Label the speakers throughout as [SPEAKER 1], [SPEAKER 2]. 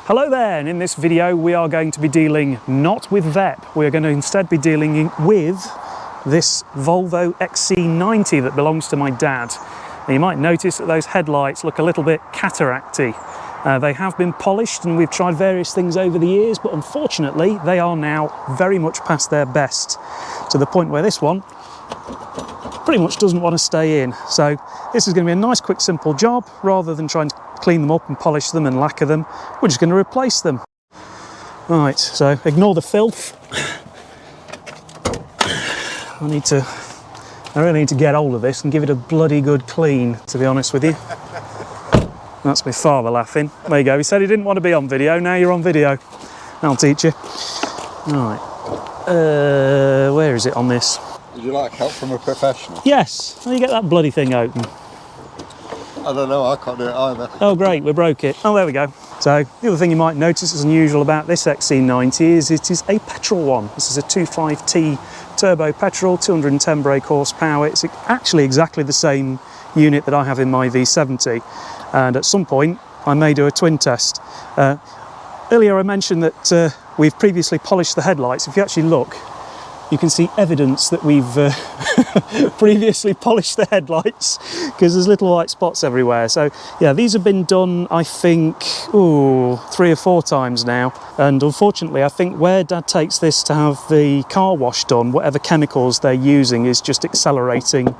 [SPEAKER 1] Hello there, and in this video we are going to be dealing not with VEP, we are going to instead be dealing with this Volvo XC90 that belongs to my dad. Now, you might notice that those headlights look a little bit cataracty. They have been polished and we've tried various things over the years, but unfortunately they are now very much past their best, to the point where this one pretty much doesn't want to stay in. So this is going to be a nice quick simple job. Rather than trying to clean them up and polish them and lacquer them, we're just going to replace them. Right, so ignore the filth. I really need to get hold of this and give it a bloody good clean, to be honest with you. That's my father laughing. There you go, he said he didn't want to be on video, now you're on video. I'll teach you. Right, where is it on this?
[SPEAKER 2] Would you like help from a professional?
[SPEAKER 1] Yes, how do you get that bloody thing open?
[SPEAKER 2] I don't know, I can't do it either.
[SPEAKER 1] Oh great, we broke it. Oh, there we go. So the other thing you might notice is unusual about this XC90 is it is a petrol one. This is a 2.5T turbo petrol, 210 brake horsepower. It's actually exactly the same unit that I have in my V70. And at some point, I may do a twin test. Earlier I mentioned that we've previously polished the headlights. If you actually look, you can see evidence that we've previously polished the headlights because there's little white spots everywhere. So yeah, these have been done, I think, 3 or 4 times now. And unfortunately, I think where Dad takes this to have the car wash done, whatever chemicals they're using is just accelerating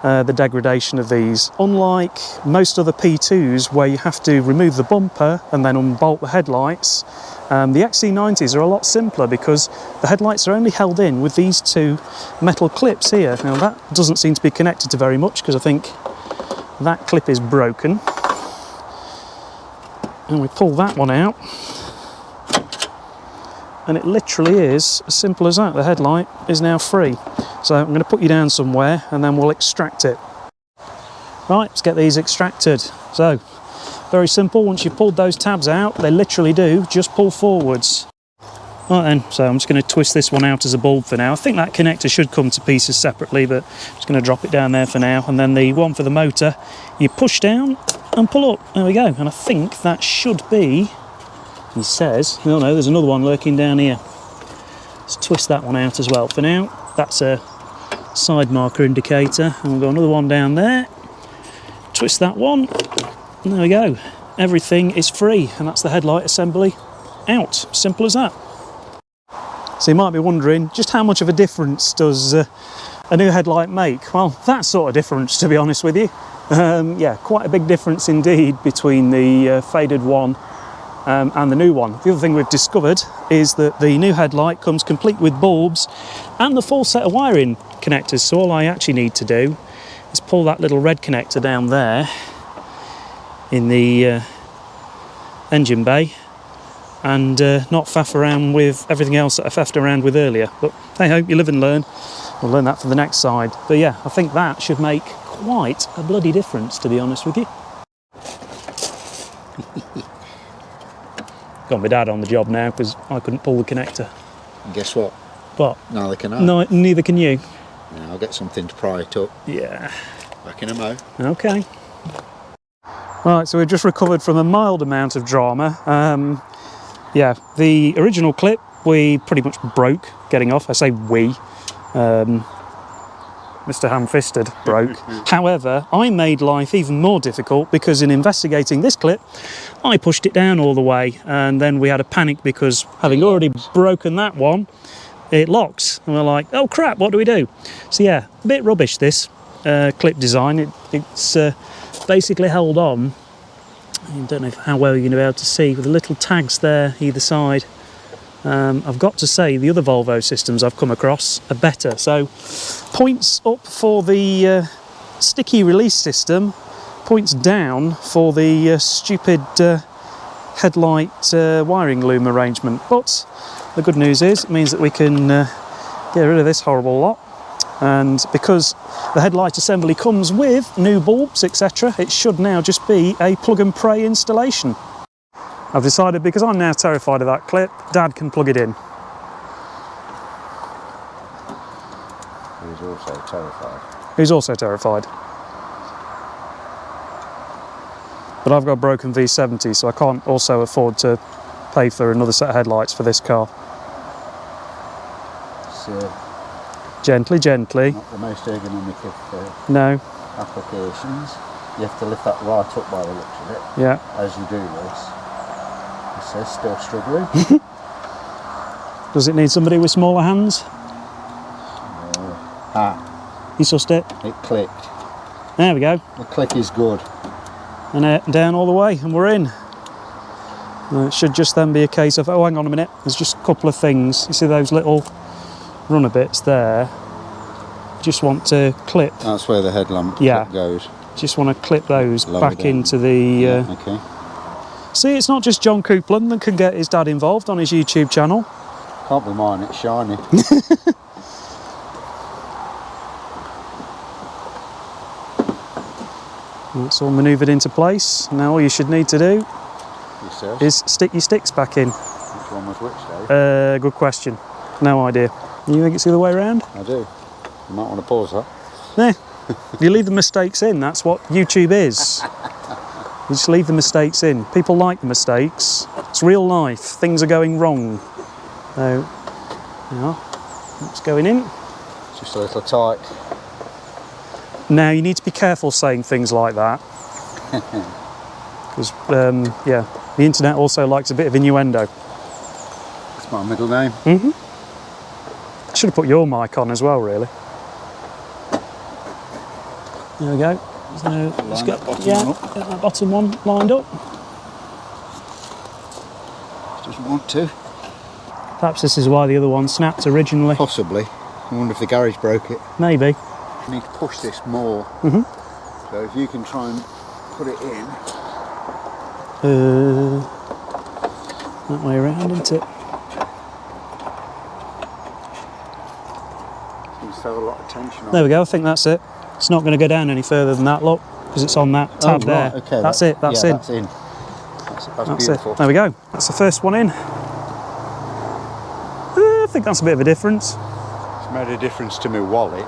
[SPEAKER 1] the degradation of these. Unlike most other P2s where you have to remove the bumper and then unbolt the headlights, the XC90s are a lot simpler because the headlights are only held in with these 2 metal clips here. Now that doesn't seem to be connected to very much because I think that clip is broken. And we pull that one out and it literally is as simple as that. The headlight is now free. So I'm going to put you down somewhere and then we'll extract it. Right, let's get these extracted. So, very simple, once you've pulled those tabs out, they literally do just pull forwards. Right then, so I'm just going to twist this one out as a bulb for now. I think that connector should come to pieces separately, but I'm just going to drop it down there for now. And then the one for the motor, you push down and pull up. There we go. And I think that should be, he says, oh no, there's another one lurking down here. Let's twist that one out as well for now. That's a side marker indicator. And we've got another one down there. Twist that one. And there we go. Everything is free, and that's the headlight assembly out. Simple as that. So you might be wondering, just how much of a difference does a new headlight make? Well, that sort of difference, to be honest with you. Yeah, quite a big difference indeed between the faded one and the new one. The other thing we've discovered is that the new headlight comes complete with bulbs and the full set of wiring connectors. So all I actually need to do is pull that little red connector down there in the engine bay and not faff around with everything else that I faffed around with earlier. But hey ho, you live and learn. We'll learn that for the next side. But yeah, I think that should make quite a bloody difference, to be honest with you. Got my dad on the job now because I couldn't pull the connector.
[SPEAKER 2] And guess what?
[SPEAKER 1] What?
[SPEAKER 2] Neither can I.
[SPEAKER 1] No, neither can you.
[SPEAKER 2] Yeah, I'll get something to pry it up.
[SPEAKER 1] Yeah.
[SPEAKER 2] Back in a mo.
[SPEAKER 1] Okay. Right, so we've just recovered from a mild amount of drama. Yeah, the original clip we pretty much broke getting off. I say we. Mr. Ham-Fisted broke. However, I made life even more difficult because in investigating this clip, I pushed it down all the way and then we had a panic because having already broken that one, it locks. And we're like, oh crap, what do we do? So yeah, a bit rubbish this clip design. It's basically held on. I don't know how well you're going to be able to see with the little tags there either side. I've got to say the other Volvo systems I've come across are better. So points up for the sticky release system, points down for the stupid headlight wiring loom arrangement. But the good news is it means that we can get rid of this horrible lot. And because the headlight assembly comes with new bulbs, etc., it should now just be a plug and pray installation. I've decided, because I'm now terrified of that clip, Dad can plug it in.
[SPEAKER 2] He's also terrified.
[SPEAKER 1] He's also terrified. But I've got a broken V70, so I can't also afford to pay for another set of headlights for this car.
[SPEAKER 2] So,
[SPEAKER 1] Gently, gently.
[SPEAKER 2] not the most ergonomic of
[SPEAKER 1] No.
[SPEAKER 2] applications. You have to lift that right up by the looks of it.
[SPEAKER 1] Yeah.
[SPEAKER 2] As you do this. It says still struggling.
[SPEAKER 1] Does it need somebody with smaller hands?
[SPEAKER 2] Ah,
[SPEAKER 1] You sussed it?
[SPEAKER 2] it clicked.
[SPEAKER 1] There we go.
[SPEAKER 2] The click is good.
[SPEAKER 1] And down all the way, and we're in. It should just then be a case of, oh, hang on a minute, there's just a couple of things. You see those little runner bits there? Just want to clip.
[SPEAKER 2] That's where the headlamp clip goes.
[SPEAKER 1] Just want to clip those
[SPEAKER 2] Lower
[SPEAKER 1] back
[SPEAKER 2] down.
[SPEAKER 1] into the...
[SPEAKER 2] Yeah, okay.
[SPEAKER 1] See, it's not just John Coupland that can get his dad involved on his YouTube channel.
[SPEAKER 2] Can't be mine, it's shiny.
[SPEAKER 1] It's all manoeuvred into place. Now all you should need to do is stick your sticks back in.
[SPEAKER 2] Which one was which, Dave?
[SPEAKER 1] Good question. No idea. You think it's the other way around?
[SPEAKER 2] I do. You might want to pause that.
[SPEAKER 1] Yeah. You leave the mistakes in. That's what YouTube is. You just leave the mistakes in. People like the mistakes. It's real life. Things are going wrong. So, yeah, it's going in.
[SPEAKER 2] Just a little tight.
[SPEAKER 1] Now you need to be careful saying things like that. Because, yeah, the internet also likes a bit of innuendo.
[SPEAKER 2] That's my middle name.
[SPEAKER 1] I should have put your mic on as well, really. There we go. Let's get that bottom one lined up.
[SPEAKER 2] Doesn't want to.
[SPEAKER 1] Perhaps this is why the other one snapped originally.
[SPEAKER 2] Possibly. I wonder if the garage broke it.
[SPEAKER 1] Maybe.
[SPEAKER 2] I need to push this more. So if you can try and put it in.
[SPEAKER 1] That way around, isn't it?
[SPEAKER 2] Seems to have a lot of tension on
[SPEAKER 1] There we go, I think that's it. It's not going to go down any further than that, look, because it's on that tab there.
[SPEAKER 2] Right, okay,
[SPEAKER 1] that's it, that's in.
[SPEAKER 2] That's in. That's beautiful.
[SPEAKER 1] it. There we go. That's the first one in. I think that's a bit of a difference.
[SPEAKER 2] It's made a difference to my wallet.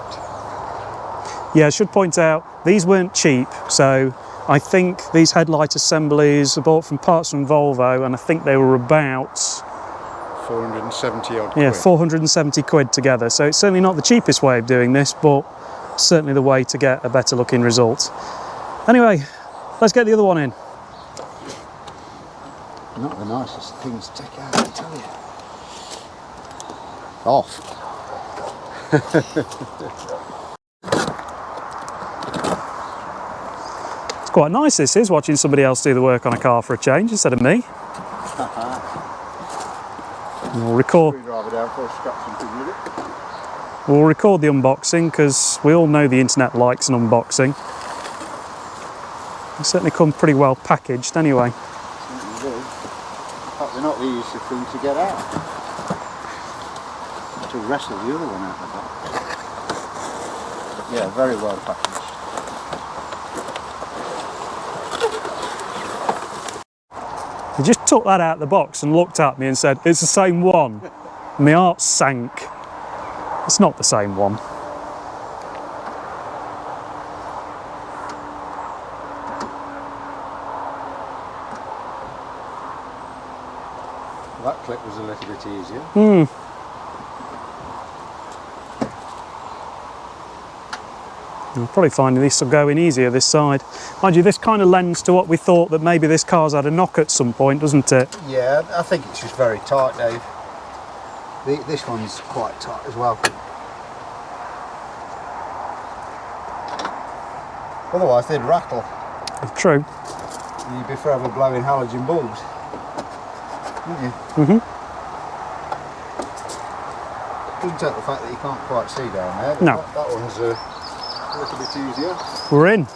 [SPEAKER 1] Yeah, I should point out, these weren't cheap, so I think these headlight assemblies are bought from parts from Volvo, and I think they were about
[SPEAKER 2] 470 odd
[SPEAKER 1] yeah,
[SPEAKER 2] quid.
[SPEAKER 1] 470 quid together. So it's certainly not the cheapest way of doing this, but certainly the way to get a better looking result. Anyway, let's get the other one in.
[SPEAKER 2] Not the nicest things to take out, I tell you. Off.
[SPEAKER 1] It's quite nice, this is, watching somebody else do the work on a car for a change instead of me. We'll record the unboxing because we all know the internet likes an unboxing. They certainly come pretty well packaged anyway.
[SPEAKER 2] They're not the easiest thing to get out. To wrestle the other one out of the box. Yeah, very well packaged.
[SPEAKER 1] He just took that out of the box and looked at me and said, "It's the same one." And my heart sank. It's not the same one.
[SPEAKER 2] That clip was a little bit easier.
[SPEAKER 1] I'm probably finding this will go in easier this side. Mind you, this kind of lends to what we thought, that maybe this car's had a knock at some point, doesn't it?
[SPEAKER 2] Yeah, I think it's just very tight, Dave. This one's quite tight as well. Otherwise they'd rattle.
[SPEAKER 1] True.
[SPEAKER 2] And you'd be forever blowing halogen bulbs, wouldn't you? Doesn't take the fact that you can't quite see down there. But
[SPEAKER 1] No.
[SPEAKER 2] That one's a little bit easier.
[SPEAKER 1] We're in.
[SPEAKER 2] Get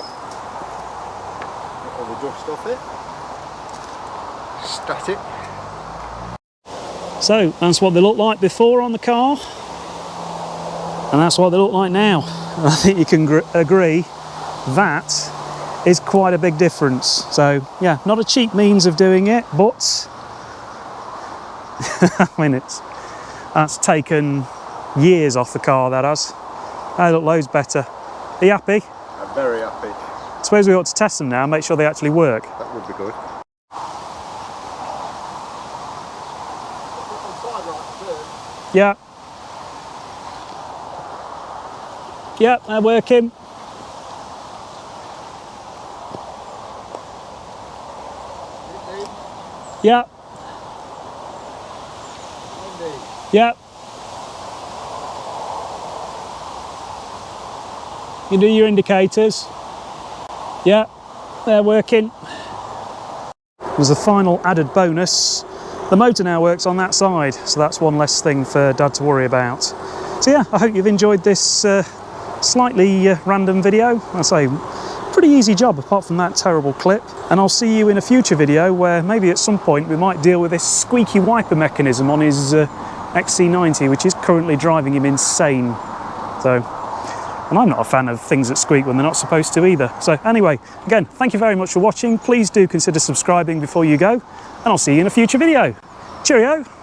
[SPEAKER 2] all the dust off it. Static.
[SPEAKER 1] So that's what they looked like before on the car, and that's what they look like now. I think you can agree that is quite a big difference. So yeah, not a cheap means of doing it, but I mean, that's taken years off the car, that has. They look loads better. Are you happy?
[SPEAKER 2] I'm very happy.
[SPEAKER 1] I suppose we ought to test them now and make sure they actually work.
[SPEAKER 2] That would be good.
[SPEAKER 1] Yeah. Yeah, they're working. Yeah. Yeah. You do your indicators. Yeah, they're working. As a final added bonus, the motor now works on that side, so that's one less thing for Dad to worry about. So yeah, I hope you've enjoyed this slightly random video. I say, pretty easy job apart from that terrible clip. And I'll see you in a future video where maybe at some point we might deal with this squeaky wiper mechanism on his XC90, which is currently driving him insane. So, and I'm not a fan of things that squeak when they're not supposed to either. So anyway, again, thank you very much for watching. Please do consider subscribing before you go, and I'll see you in a future video. Cheerio!